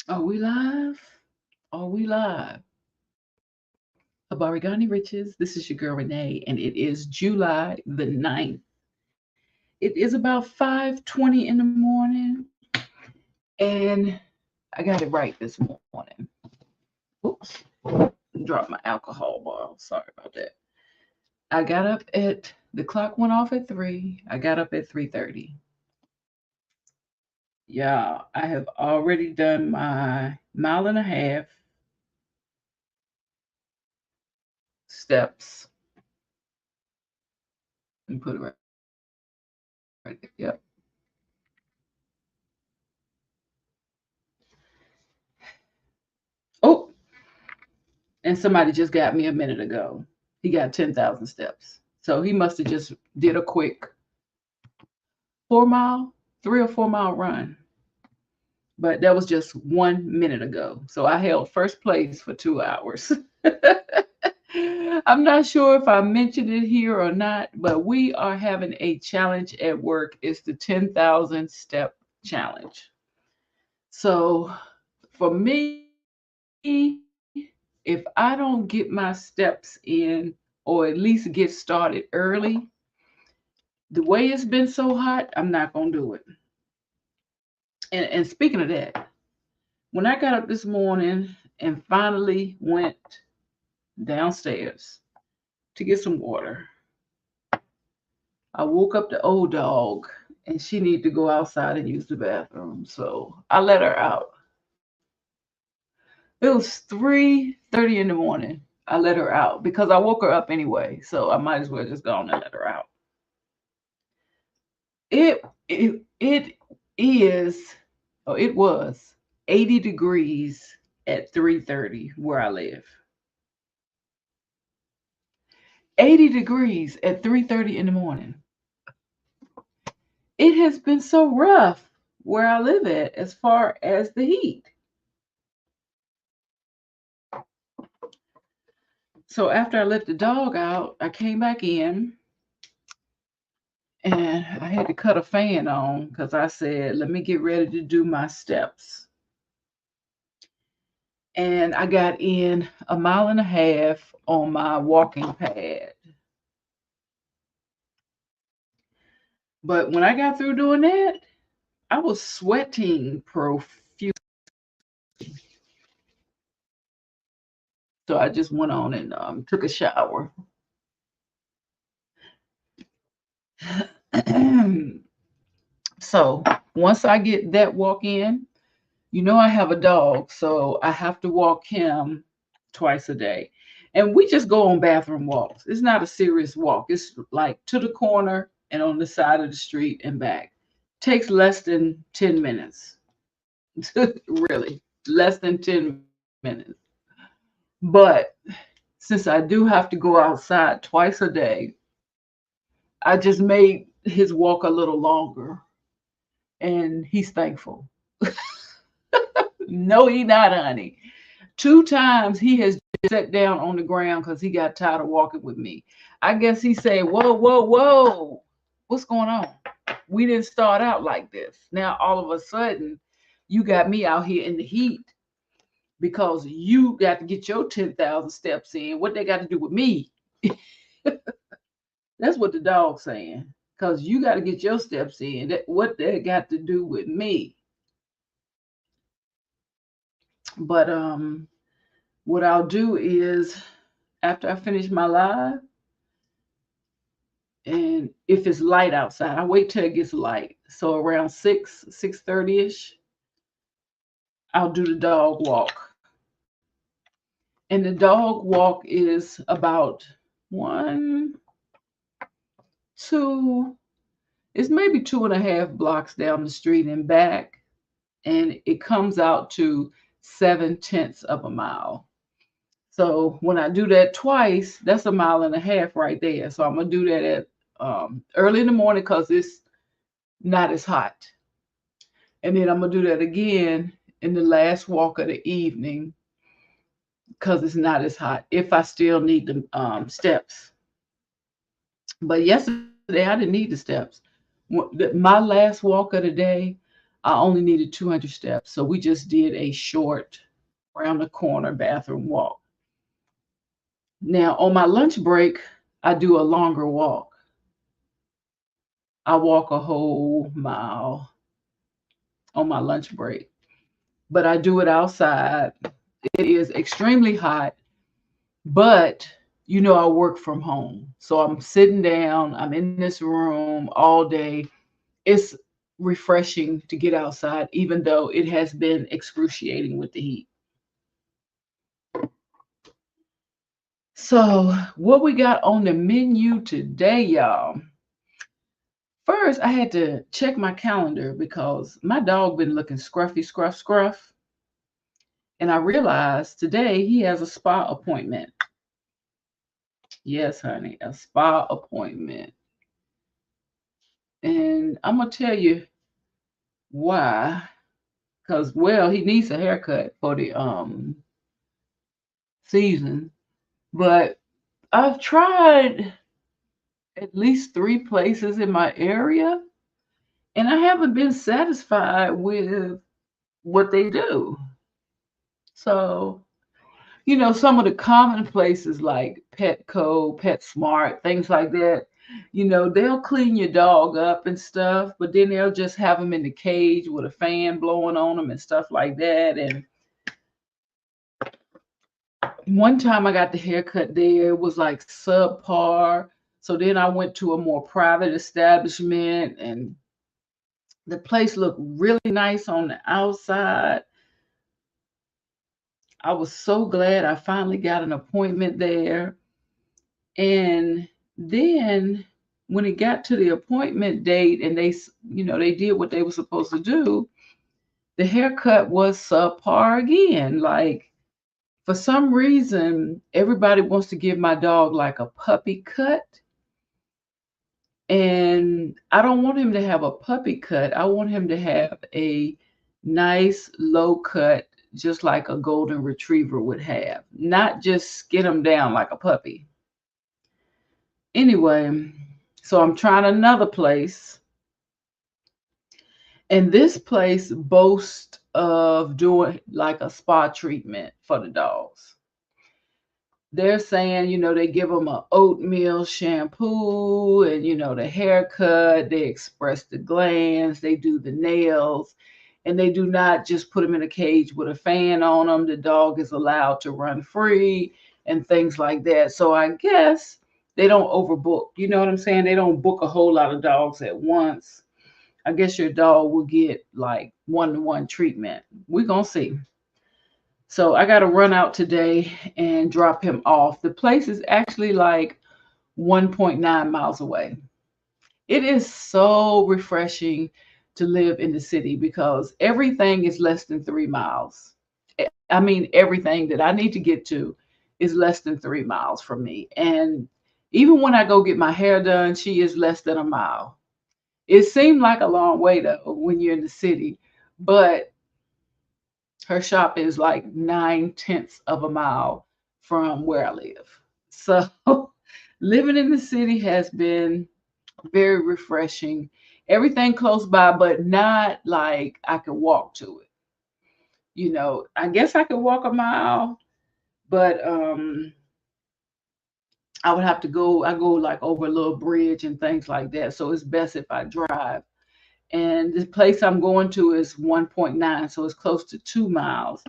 Are we live? Are we live? Abarigani Riches. This is your girl Renee, and it is July the 9th. It is about 5:20 in the morning, and I got it right this morning. Oops, dropped my alcohol bottle. Sorry about that. I got up at the clock went off at 3. I got up at 3:30. Yeah, I have already done my mile and a half steps and put it right there. Yep. Oh, and somebody just got me a minute ago. He got 10,000 steps. So he must have just did a quick 4 mile, 3 or 4 mile run. But that was just 1 minute ago. So I held first place for 2 hours. I'm not sure if I mentioned it here or not, but we are having a challenge at work. It's the 10,000 step challenge. So for me, if I don't get my steps in or at least get started early, the way it's been so hot, I'm not going to do it. And speaking of that, when I got up this morning and finally went downstairs to get some water, I woke up the old dog and she needed to go outside and use the bathroom. So I let her out. It was 3:30 in the morning. I let her out because I woke her up anyway. So I might as well just go on and let her out. It is, oh, it was 80 degrees at 3:30 where I live. 80 degrees at 3:30 in the morning. It has been so rough where I live at as far as the heat. So after I let the dog out, I came back in and I had to cut a fan on because I said, let me get ready to do my steps. And I got in a mile and a half on my walking pad. But when I got through doing that, I was sweating profusely. So I just went on and took a shower. So once I get that walk in, I have a dog, so I have to walk him twice a day. And we just go on bathroom walks. It's not a serious walk. It's like to the corner and on the side of the street and back. Takes less than 10 minutes. Really, less than 10 minutes. But since I do have to go outside twice a day, I just made his walk a little longer and he's thankful. No, he not, honey. 2 times he has sat down on the ground because he got tired of walking with me. I guess he said, whoa, whoa, whoa, what's going on? We didn't start out like this. Now all of a sudden, you got me out here in the heat because you got to get your 10,000 steps in. What they got to do with me? That's what the dog's saying. Because you got to get your steps in. What they got to do with me? But what I'll do is after I finish my live, and if it's light outside, I wait till it gets light. So around 6:30ish, I'll do the dog walk. And the dog walk is about one, two, it's maybe 2.5 blocks down the street and back. And it comes out to 7/10 of a mile. So when I do that twice, that's a mile and a half right there. So I'm gonna do that at early in the morning because it's not as hot. And then I'm gonna do that again in the last walk of the evening because it's not as hot. If I still need the steps, but yesterday I didn't need the steps. My last walk of the day, I only needed 200 steps. So we just did a short around the corner bathroom walk. Now, on my lunch break, I do a longer walk. I walk a whole mile on my lunch break, but I do it outside. It is extremely hot, but I work from home. So I'm sitting down, I'm in this room all day. It's refreshing to get outside, even though it has been excruciating with the heat. So, what we got on the menu today, y'all? First, I had to check my calendar because my dog been looking scruffy, scruff, scruff. And I realized today he has a spa appointment. Yes, honey, a spa appointment. And I'm going to tell you why. Because, well, he needs a haircut for the season. But I've tried at least 3 places in my area, and I haven't been satisfied with what they do. So, some of the common places like Petco, PetSmart, things like that, they'll clean your dog up and stuff, but then they'll just have them in the cage with a fan blowing on them and stuff like that. And one time I got the haircut there, it was like subpar. So then I went to a more private establishment, and the place looked really nice on the outside. I was so glad I finally got an appointment there. And then when it got to the appointment date and they did what they were supposed to do, the haircut was subpar again. Like, for some reason, everybody wants to give my dog like a puppy cut. And I don't want him to have a puppy cut. I want him to have a nice low cut, just like a golden retriever would have, not just skin him down like a puppy. Anyway, so I'm trying another place. And this place boasts of doing like a spa treatment for the dogs. They're saying, they give them a oatmeal shampoo and, the haircut, they express the glands, they do the nails, and they do not just put them in a cage with a fan on them. The dog is allowed to run free and things like that. So I guess they don't overbook. You know what I'm saying? They don't book a whole lot of dogs at once. I guess your dog will get like one-to-one treatment. We're going to see. So I got to run out today and drop him off. The place is actually like 1.9 miles away. It is so refreshing to live in the city because everything is less than 3 miles. I mean, everything that I need to get to is less than 3 miles from me. And even when I go get my hair done, she is less than a mile. It seemed like a long way though when you're in the city, but her shop is like 9/10 of a mile from where I live. So living in the city has been very refreshing. Everything close by, but not like I could walk to it. I guess I could walk a mile, but I would have to go. I go like over a little bridge and things like that. So it's best if I drive. And the place I'm going to is 1.9, so it's close to 2 miles.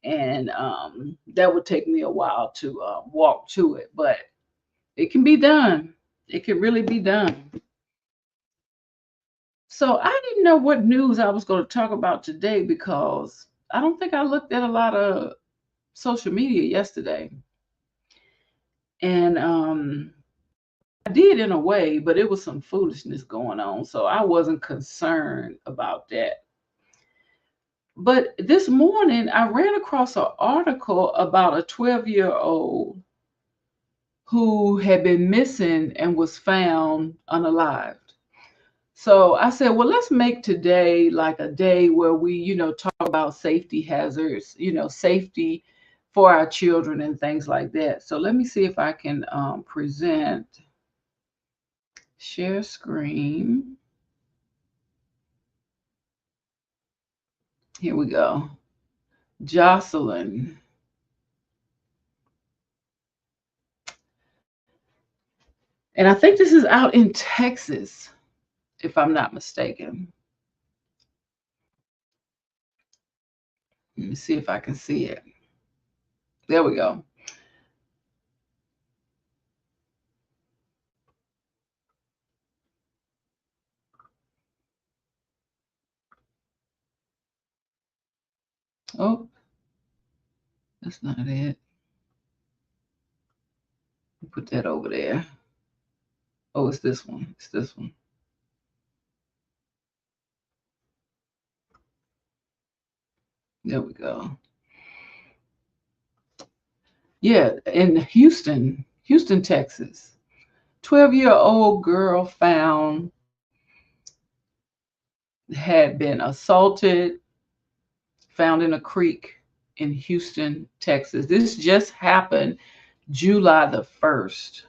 And that would take me a while to walk to it, but it can be done. It can really be done. So I didn't know what news I was going to talk about today because I don't think I looked at a lot of social media yesterday. And I did in a way, but it was some foolishness going on. So I wasn't concerned about that. But this morning, I ran across an article about a 12-year-old who had been missing and was found unalived. So I said, well, let's make today like a day where we, talk about safety hazards, safety for our children and things like that. So let me see if I can present, share screen. Here we go. Jocelyn. And I think this is out in Texas, if I'm not mistaken. Let me see if I can see it. There we go. Oh, that's not it. Put that over there. Oh, it's this one. It's this one. There we go. Yeah, in Houston, Texas. 12-year-old girl found had been assaulted, found in a creek in Houston, Texas. This just happened July the 1st.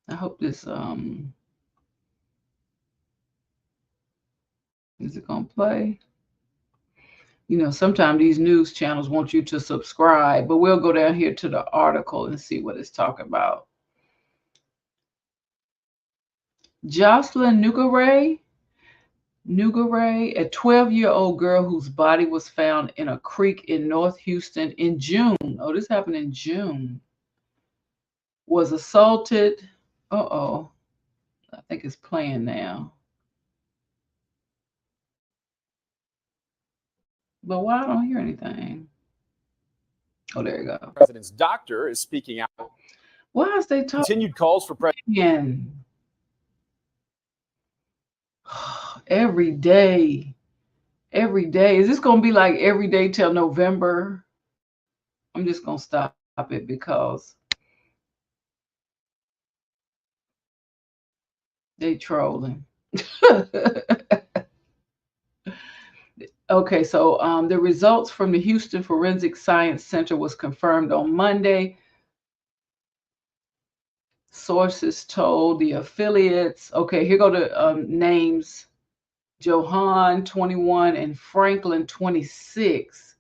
I hope this is it gonna play? You know, sometimes these news channels want you to subscribe, but we'll go down here to the article and see what it's talking about. Jocelyn Nougare, a 12-year-old girl whose body was found in a creek in North Houston in June. Oh, this happened in June. Was assaulted. Uh-oh. I think it's playing now. But why I don't hear anything? Oh, there you go. The president's doctor is speaking out. Why is they talking? Continued calls for president. Every day. Every day. Is this going to be like every day till November? I'm just going to stop it because they trolling. Okay, so the results from the Houston Forensic Science Center was confirmed on Monday. Sources told the affiliates. Okay, here go the names. Johan, 21, and Franklin, 26,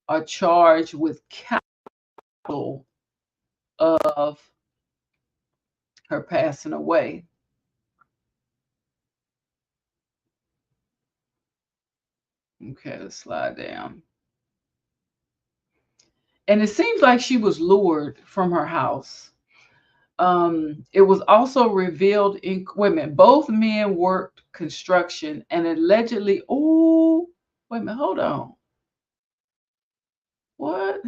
are charged with capital of her passing away. Okay, let's slide down. And it seems like she was lured from her house. It was also revealed in women. Both men worked construction and allegedly. Oh, wait a minute, hold on. What?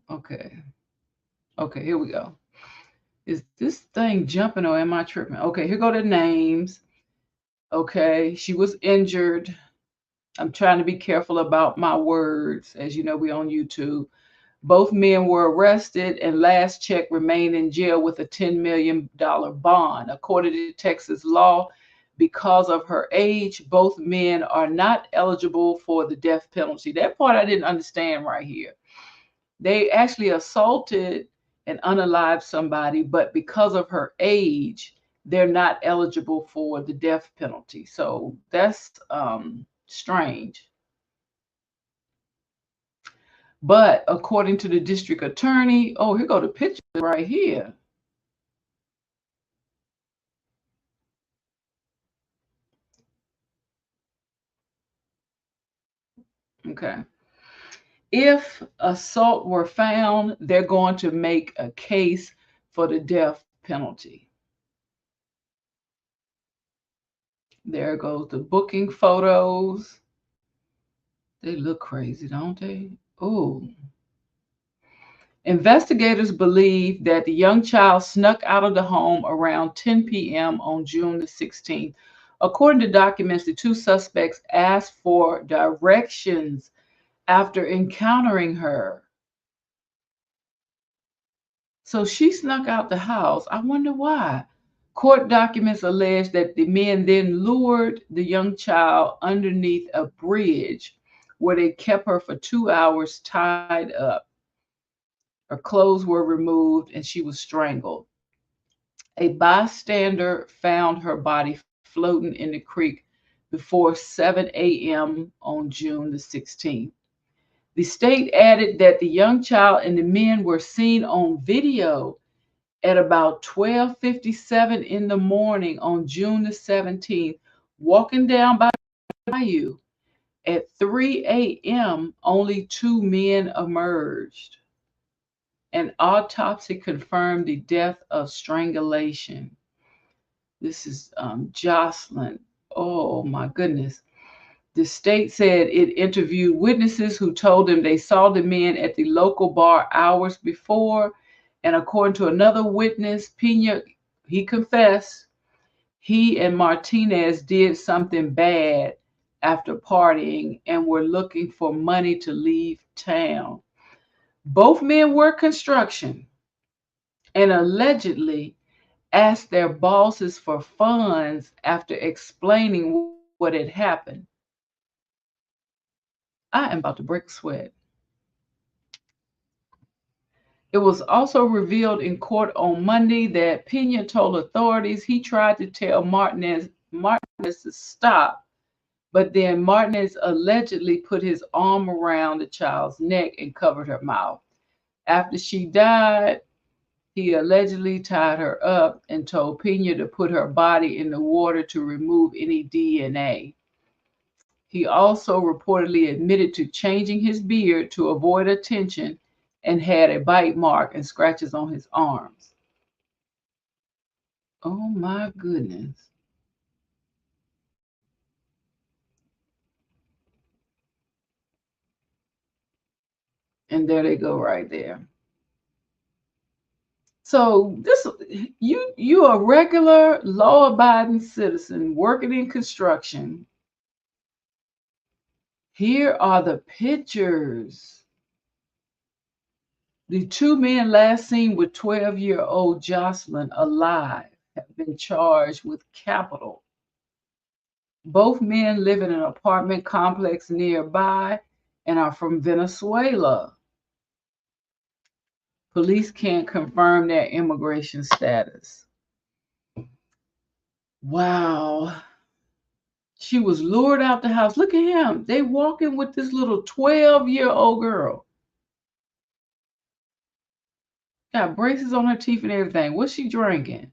Okay. Okay, here we go. Is this thing jumping or am I tripping? Okay, here go the names. Okay, she was injured. I'm trying to be careful about my words. As you know, we're on YouTube. Both men were arrested and last check remained in jail with a $10 million bond. According to Texas law, because of her age, both men are not eligible for the death penalty. That part I didn't understand right here. They actually assaulted and unalived somebody, but because of her age, they're not eligible for the death penalty. So that's strange. But according to the district attorney, oh, here go the picture right here. Okay. If assault were found, they're going to make a case for the death penalty. There goes the booking photos. They look crazy, don't they? Oh. Investigators believe that the young child snuck out of the home around 10 p.m. on June the 16th. According to documents, the two suspects asked for directions after encountering her. So she snuck out the house. I wonder why. Court documents allege that the men then lured the young child underneath a bridge where they kept her for 2 hours tied up. Her clothes were removed and she was strangled. A bystander found her body floating in the creek before 7 a.m. on June the 16th. The state added that the young child and the men were seen on video at about 12:57 in the morning on June the 17th, walking down by the bayou. At 3 a.m., only two men emerged. An autopsy confirmed the death of strangulation. This is Jocelyn. Oh my goodness. The state said it interviewed witnesses who told them they saw the men at the local bar hours before. And according to another witness, Pena, he confessed he and Martinez did something bad after partying and were looking for money to leave town. Both men work construction and allegedly asked their bosses for funds after explaining what had happened. I am about to break a sweat. It was also revealed in court on Monday that Pena told authorities he tried to tell Martinez to stop, but then Martinez allegedly put his arm around the child's neck and covered her mouth. After she died, he allegedly tied her up and told Pena to put her body in the water to remove any DNA. He also reportedly admitted to changing his beard to avoid attention and had a bite mark and scratches on his arms. Oh my goodness. And there they go right there. So this you're a regular law-abiding citizen working in construction. Here are the pictures. The two men last seen with 12-year-old Jocelyn alive have been charged with capital. Both men live in an apartment complex nearby and are from Venezuela. Police can't confirm their immigration status. Wow. She was lured out the house. Look at him. They walking with this little 12-year-old girl. Got braces on her teeth and everything. What's she drinking?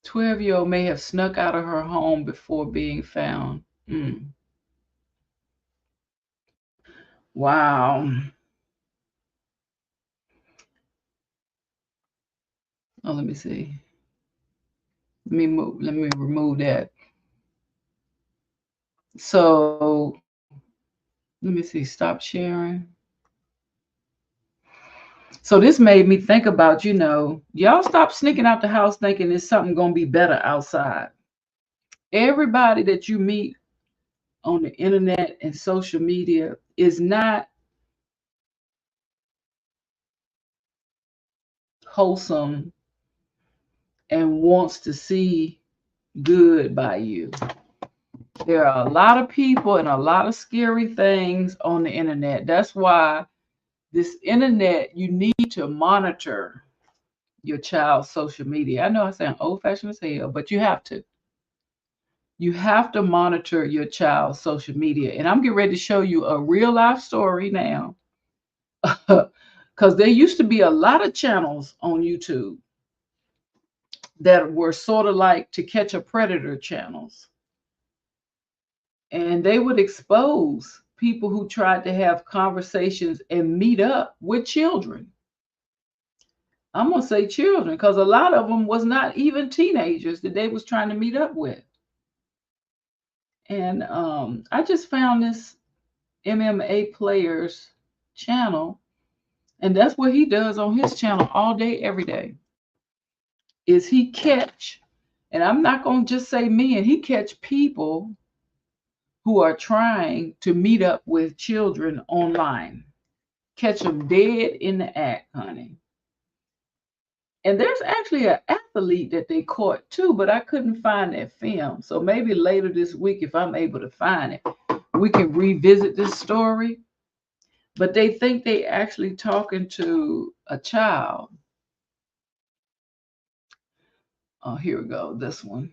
A 12-year-old may have snuck out of her home before being found. Wow. Oh, let me see. Let me remove that. So let me see. Stop sharing. So this made me think about, y'all stop sneaking out the house thinking there's something going to be better outside. Everybody that you meet on the internet and social media is not wholesome and wants to see good by you. There are a lot of people and a lot of scary things on the internet. That's why this internet, you need to monitor your child's social media. I know I sound old-fashioned as hell, but you have to. You have to monitor your child's social media. And I'm getting ready to show you a real life story now. Because there used to be a lot of channels on YouTube that were sort of like To Catch a Predator channels. And they would expose people who tried to have conversations and meet up with children. I'm going to say children because a lot of them was not even teenagers that they was trying to meet up with. And I just found this MMA Players channel, and that's what he does on his channel all day, every day, is he catch, and I'm not going to just say men, he catch people who are trying to meet up with children online. Catch them dead in the act, honey. And there's actually an athlete that they caught too, but I couldn't find that film. So maybe later this week, if I'm able to find it. we can revisit this story, but they think they actually talking to a child. Oh, here we go. This one.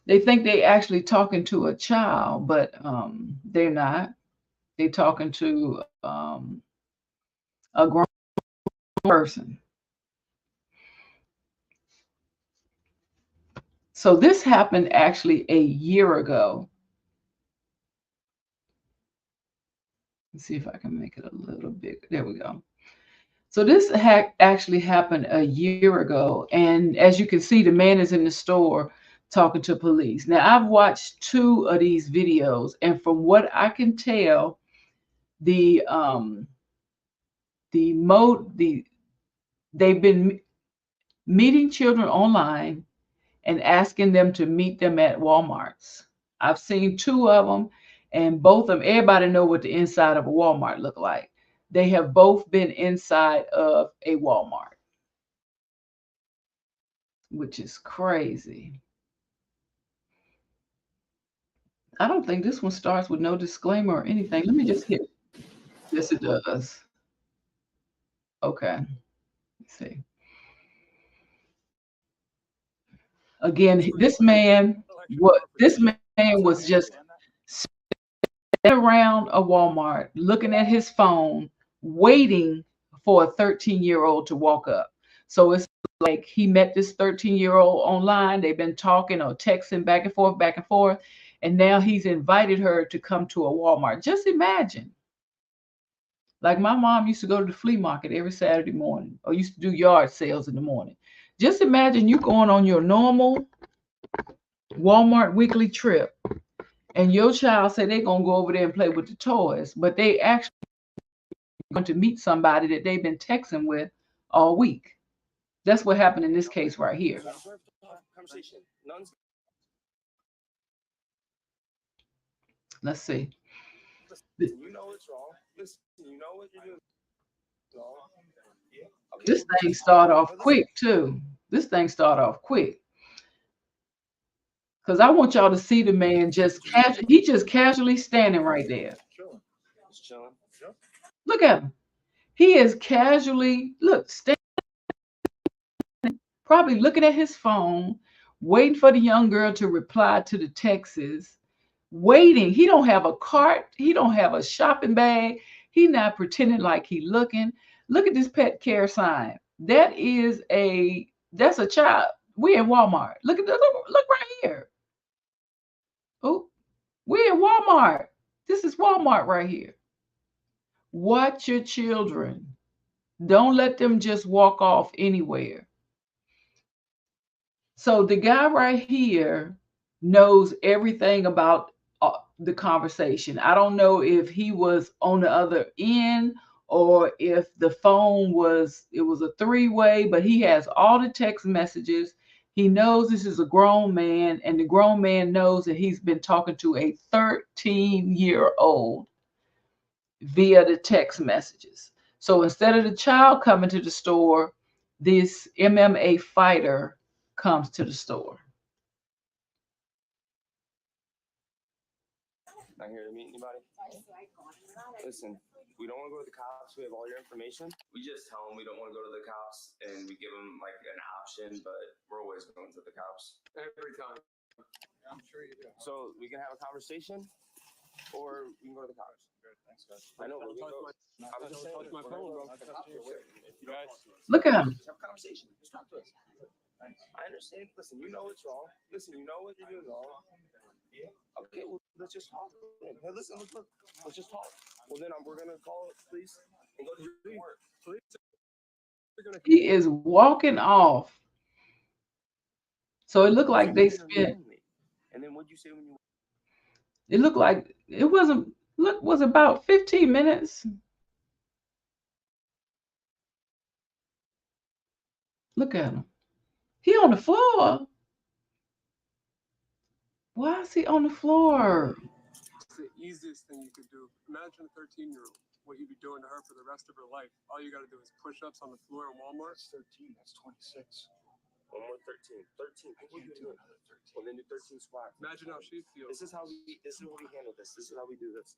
They think they actually talking to a child, but they're not. They're talking to a grown person. So this happened actually a year ago. Let's see if I can make it a little big. There we go. So this actually happened a year ago. And as you can see, the man is in the store talking to police. Now, I've watched 2 of these videos, and from what I can tell, the they've been meeting children online and asking them to meet them at Walmarts. I've seen 2 of them, and both of them, everybody know what the inside of a Walmart look like. They have both been inside of a Walmart, which is crazy. I don't think this one starts with no disclaimer or anything. Let me just hit. Yes, it does. Okay. Let's see. Again, this man was just sitting around a Walmart looking at his phone, waiting for a 13-year-old to walk up. So it's like he met this 13-year-old online. They've been talking or texting back and forth, and now he's invited her to come to a Walmart. Just imagine. Like my mom used to go to the flea market every Saturday morning, or used to do yard sales in the morning. Just imagine you going on your normal Walmart weekly trip, and your child said they're gonna go over there and play with the toys, but they actually going to meet somebody that they've been texting with all week. That's what happened in this case right here. Let's see. You know it's wrong. Listen, you know what you're doing. This thing started off quick too. This thing started off quick. Because I want y'all to see the man he just casually standing right there. Look at him. He is casually, standing, probably looking at his phone, waiting for the young girl to reply to the texts, waiting. He don't have a cart. He don't have a shopping bag. He not pretending like he looking. Look at this pet care sign. That's a child. We in Walmart. Look right here. Oh, we're in Walmart. This is Walmart right here. Watch your children. Don't let them just walk off anywhere. So the guy right here knows everything about the conversation. I don't know if he was on the other end or if the phone was a 3-way, but he has all the text messages. He knows this is a grown man, and the grown man knows that he's been talking to a 13-year-old via the text messages. So instead of the child coming to the store, this MMA fighter comes to the store. Not here to meet anybody. Listen, we don't want to go to the cops. We have all your information. We just tell them we don't want to go to the cops, and we give them like an option, but we're always going to the cops. Every time. I'm sure you do. So we can have a conversation, or we can go to the cops. Thanks, guys. I know. I'm just saying. My phone, bro. Look at him. Have a conversation. Just talk to us. I understand. Listen, you know it's wrong. Listen, you know what you're doing wrong. Yeah. Okay, well, let's just talk. Hey, listen, look. Let's just talk. Well, then we're going to call police and go to work. He is walking off. So it looked like they spent. And then what'd you say when you? It looked like it was about 15 minutes. Look at him. He on the floor. Why is he on the floor? It's the easiest thing you could do. Imagine a 13-year-old, what you'd be doing to her for the rest of her life. All you got to do is push-ups on the floor in Walmart. That's 13. That's 26. One more 13. 13. What will you do? Well, then do 13 squats. Imagine how she feels. This is how we handle this. This is how we do this.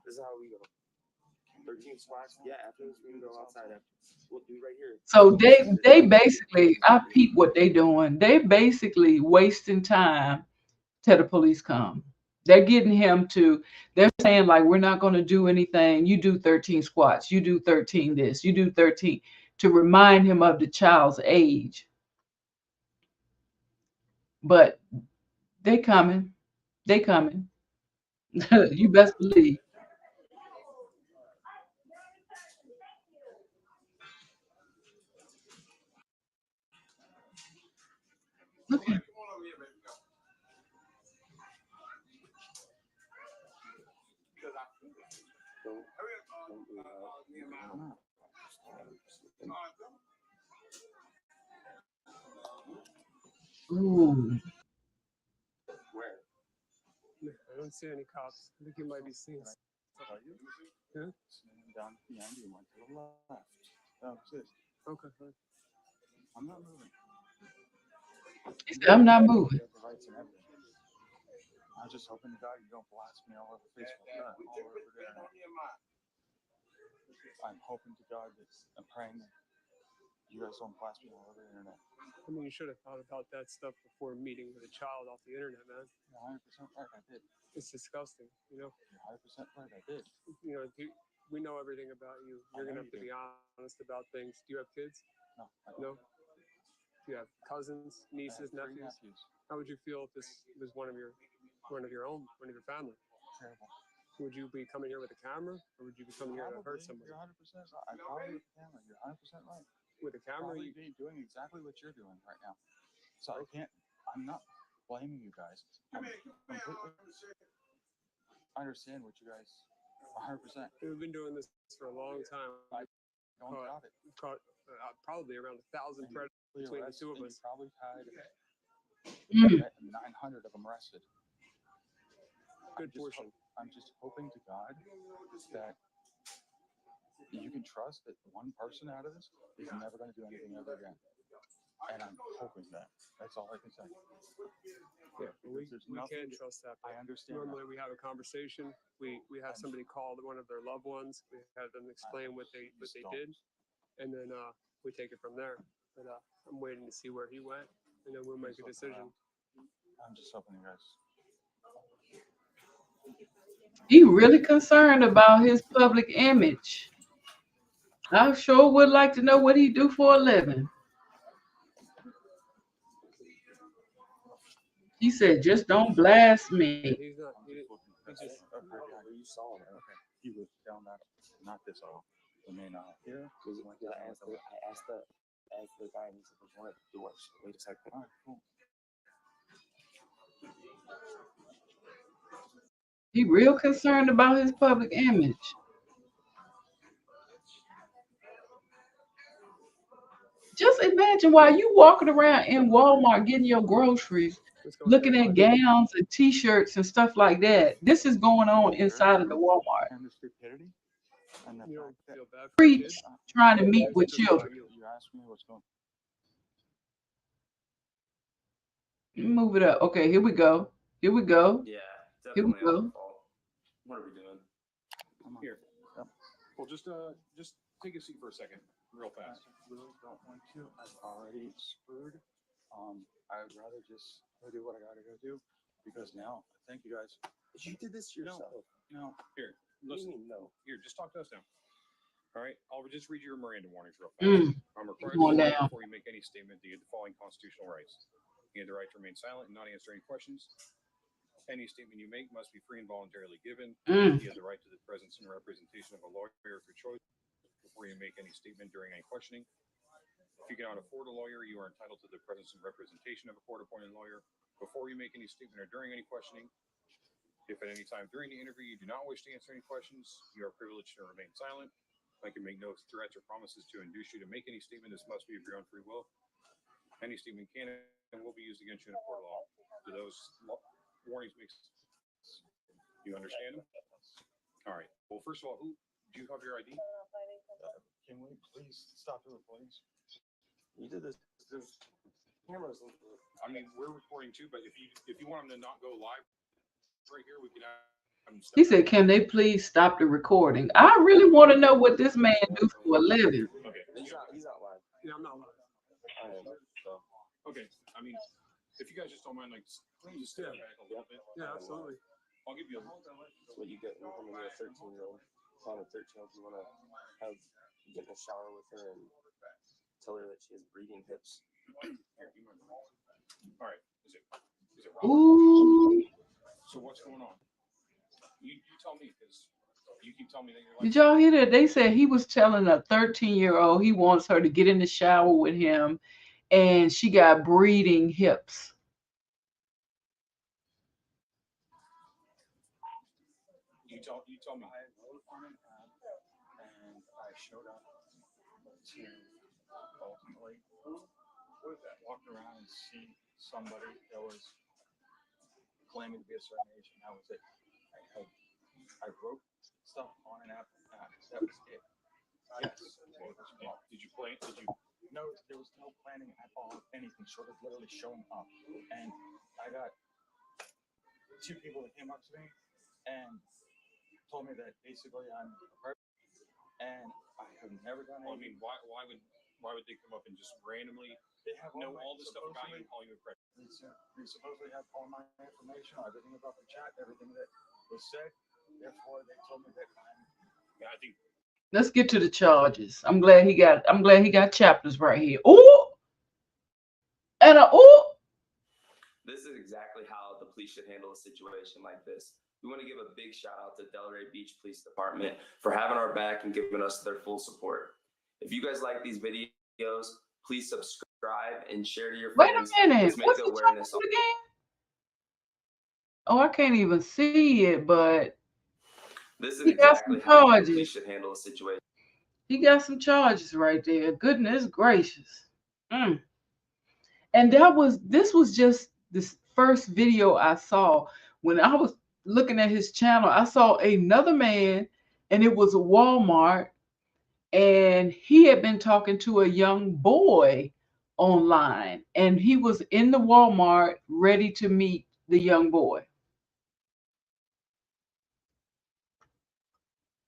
This is how we go. 13 squats. Yeah, after this we can go outside. We'll do right here. So they basically, I peep what they doing. They basically wasting time till the police come. They're getting him to, they're saying like, we're not going to do anything. You do 13 squats. You do 13 this. You do 13 to remind him of the child's age. But they coming. They coming. You best believe. Look at Don't do that. ooh. Where? I don't see any cops. I think you might be seeing. Are you? Yeah. Down at the end, you went to the left. Oh, sis. Okay. Fine. I'm not moving. He said, I'm not You moving. have the rights and everything. I'm just hoping to God you don't blast me all over Facebook. All over the internet. I'm hoping to God that I'm praying that you guys don't blast me all over the internet. I mean, you should have thought about that stuff before meeting with a child off the internet, man. You're 100% right, I did. It's disgusting, you know. You're 100% right, I did. You know, we know everything about you. You're gonna have to be honest about things. Do you have kids? No, I don't. No. Do you have cousins, I nieces, have 3 nephews? nephews. How would you feel if this was one of your own, one of your family? Terrible. Would you be coming here with a camera, or would you be coming here to hurt Probably. somebody? You're 100% right. I'm probably with the camera. You're 100% right. With a camera, Probably you, be doing exactly what you're doing right now. So I can't. I'm not blaming you guys. I understand what you guys. 100%. we've been doing this for a long time. Don't doubt it. We've caught probably around 1,000 predators between the two of us. You probably had Mm. 900 of them arrested. Good portion. I'm just hoping to God that you can trust that one person out of this is never going to do anything ever again. And I'm hoping that. That's all I can say. Yeah, we There's can't nothing- trust that. I understand. Normally we have a conversation. We have somebody call one of their loved ones. We have them explain what they did, and then we take it from there. But I'm waiting to see where he went, and then we'll make a decision. I'm just hoping you guys. He really concerned about his public image. I sure would like to know what he do for a living. He said, just don't blast me. He's not. I'm just looking. He just. You saw him. Okay. He was down that, not this aisle. The main aisle. Yeah. I asked the guy, and he said, "There's one at the doors." Wait a second. All right, cool. He real concerned about his public image. Just imagine while you walking around in Walmart getting your groceries, looking at gowns and t-shirts and stuff like that. This is going on inside of the Walmart. And the stupidity. And the You don't fact that feel bad for the Preach, kid? trying to meet with Just about children. you. you asked me what's going. Move it up. Okay, here we go. Here we go. Yeah, Here we definitely go. our fault. What are we doing? Come on. Here. Yep. Well, just take a seat for a second, real I fast. really don't want to. I've already screwed. I would rather just go do what I gotta go do because now, thank you guys. You did this yourself. No, Here, What do you listen. mean, no? Here, just talk to us now. All right, I'll just read your Miranda warnings real fast. Mm, I'm required going to down. before you make any statement that you have the following constitutional rights. You have the right to remain silent and not answer any questions. Any statement you make must be free and voluntarily given. mm. You have the right to the presence and representation of a lawyer of your choice before you make any statement during any questioning. If you cannot afford a lawyer, you are entitled to the presence and representation of a court-appointed lawyer before you make any statement or during any questioning. If at any time during the interview you do not wish to answer any questions, you are privileged to remain silent. I can make no threats or promises to induce you to make any statement. This must be of your own free will. Any statement can and will be used against you in a court of law. Do those warnings make sense? You understand them? All right. Well, first of all, do you have your ID? can we please stop the recordings? You did this. Cameras. I mean, we're recording too, but if you want them to not go live right here, we can have them step He back. said, "Can they please stop the recording?" I really want to know what this man do for a living. Okay. He's not live. Yeah, I'm not live. I am. So. Okay. I mean, if you guys just don't mind, like, just step back a little bit. Yeah, absolutely. I'll give you a. That's what you get when you come to a 13-year-old. Telling a 13-year-old you want to get in the shower with her and tell her that she has breathing hips. Here, you mind. All right. Is it Robert? Ooh. So what's going on? You tell me, because you keep telling me that you're like. Did y'all hear that? They said he was telling a 13-year-old he wants her to get in the shower with him, and she got breathing hips. You tell me. I wrote on an app and I showed up to ultimately walk around and see somebody that was claiming to be a certain age, and that was it. I wrote stuff on an app. That was it. Yes. Did you play? Did you? No, there was no planning at all, anything short of literally showing up. And I got two people that came up to me and told me that basically I'm a person, and I have never done Well, I anything. mean, why would they come up and just randomly They have know all this stuff about you supposedly- and call you a predator? They supposedly have all my information, everything about the chat, everything that was said. Therefore, they told me that I'm. Yeah, I think. Let's get to the charges. I'm glad he got chapters right here. Ooh, and a ooh. This is exactly how the police should handle a situation like this. We want to give a big shout out to Delray Beach Police Department for having our back and giving us their full support. If you guys like these videos, please subscribe and share to your Wait friends. a minute. Let's make What's the the awareness. charges again? Oh, I can't even see it, but This is he got exactly some how the charges. police should handle a situation. He got some charges right there. Goodness gracious. Mm. And this was just this first video I saw. When I was looking at his channel, I saw another man, and it was a Walmart, and he had been talking to a young boy online, and he was in the Walmart ready to meet the young boy.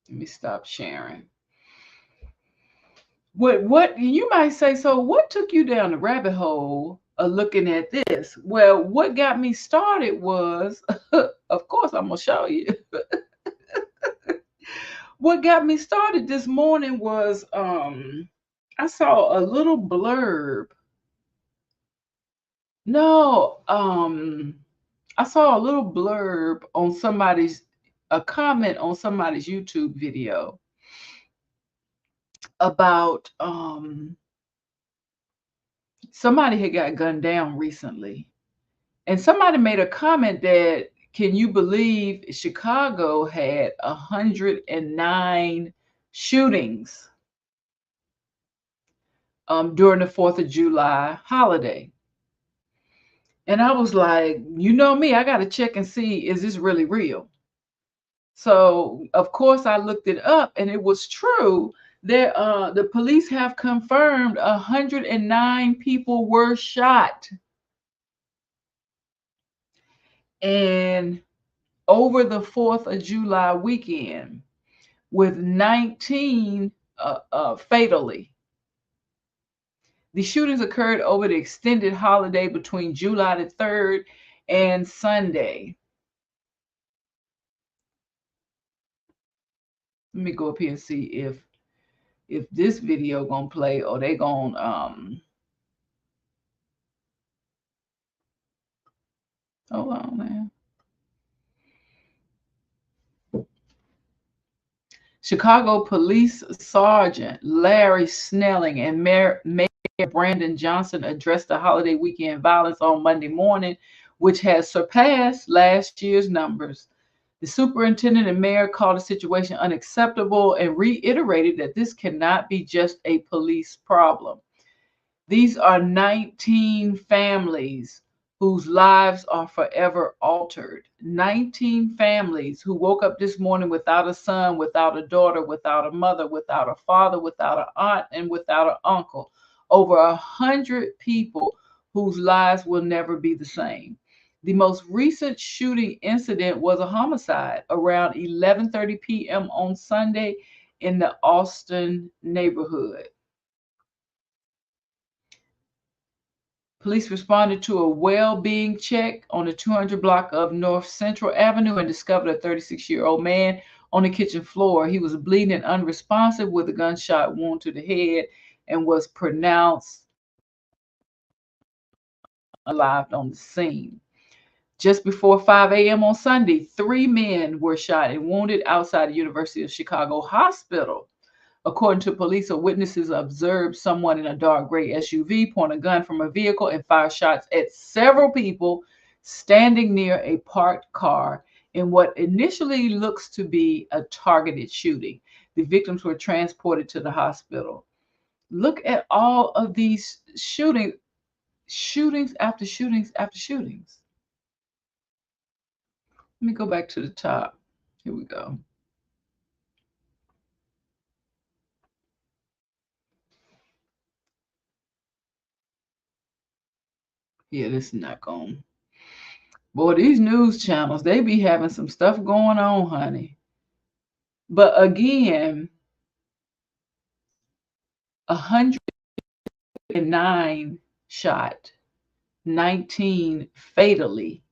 Let me stop sharing. What you might say, so what took you down the rabbit hole of looking at this? Well, what got me started was, of course, I'm gonna show you. What got me started this morning was I saw a little blurb. No, I saw a little blurb on a comment on somebody's YouTube video about somebody had got gunned down recently. And somebody made a comment that, can you believe Chicago had 109 shootings during the 4th of July holiday? And I was like, you know me, I got to check and see, is this really real? So, of course, I looked it up, and it was true that the police have confirmed 109 people were shot. And over the 4th of July weekend, with 19 fatally. The shootings occurred over the extended holiday between July the 3rd and Sunday. Let me go up here and see if this video gonna play, or they gonna hold on, man. Chicago Police Sergeant Larry Snelling and Mayor Brandon Johnson addressed the holiday weekend violence on Monday morning, which has surpassed last year's numbers. The superintendent and mayor called the situation unacceptable and reiterated that this cannot be just a police problem. These are 19 families whose lives are forever altered. 19 families who woke up this morning without a son, without a daughter, without a mother, without a father, without an aunt, and without an uncle. Over 100 people whose lives will never be the same. The most recent shooting incident was a homicide around 11:30 p.m. on Sunday in the Austin neighborhood. Police responded to a well-being check on the 200 block of North Central Avenue and discovered a 36-year-old man on the kitchen floor. He was bleeding and unresponsive with a gunshot wound to the head and was pronounced alive on the scene. Just before 5 a.m. on Sunday, 3 men were shot and wounded outside the University of Chicago Hospital. According to police, witnesses observed someone in a dark gray SUV point a gun from a vehicle and fire shots at several people standing near a parked car in what initially looks to be a targeted shooting. The victims were transported to the hospital. Look at all of these shootings after shootings after shootings. Let me go back to the top. Here we go. Yeah, this is not going. Boy, these news channels, they be having some stuff going on, honey. But again, 109 shot, 19 fatally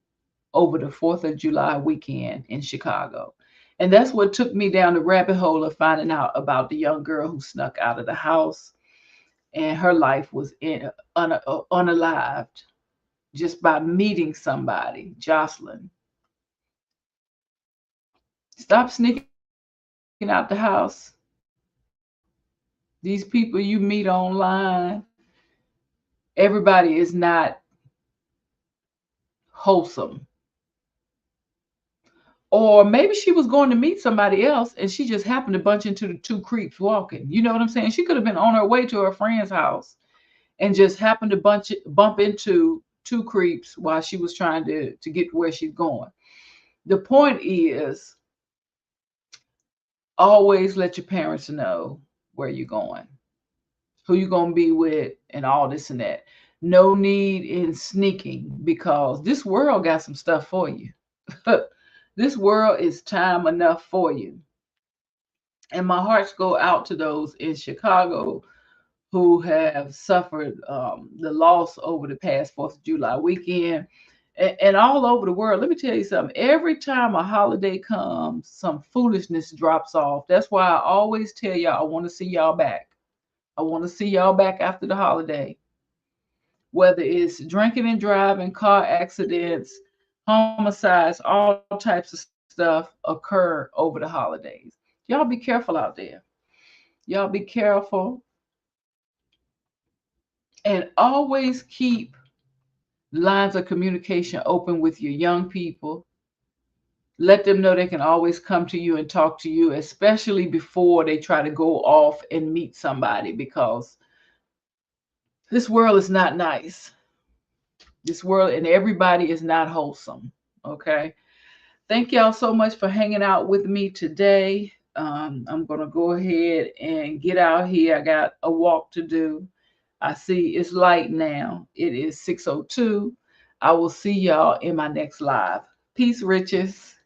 over the 4th of July weekend in Chicago. And that's what took me down the rabbit hole of finding out about the young girl who snuck out of the house and her life was unalived just by meeting somebody, Jocelyn. Stop sneaking out the house. These people you meet online, everybody is not wholesome. Or maybe she was going to meet somebody else and she just happened to bunch into the 2 creeps walking. You know what I'm saying? She could have been on her way to her friend's house and just happened to bump into 2 creeps while she was trying to get where she's going. The point is, always let your parents know where you're going, who you're going to be with, and all this and that. No need in sneaking because this world got some stuff for you. This world is time enough for you. And my hearts go out to those in Chicago who have suffered the loss over the past 4th of July weekend and all over the world. Let me tell you something. Every time a holiday comes, some foolishness drops off. That's why I always tell y'all, I want to see y'all back. I want to see y'all back after the holiday. Whether it's drinking and driving, car accidents, homicides, all types of stuff occur over the holidays. Y'all be careful out there. Y'all be careful. And always keep lines of communication open with your young people. Let them know they can always come to you and talk to you, especially before they try to go off and meet somebody, because this world is not nice. This world and everybody is not wholesome. Okay. Thank y'all so much for hanging out with me today. I'm going to go ahead and get out here. I got a walk to do. I see it's light now. It is 6:02. I will see y'all in my next live. Peace, riches.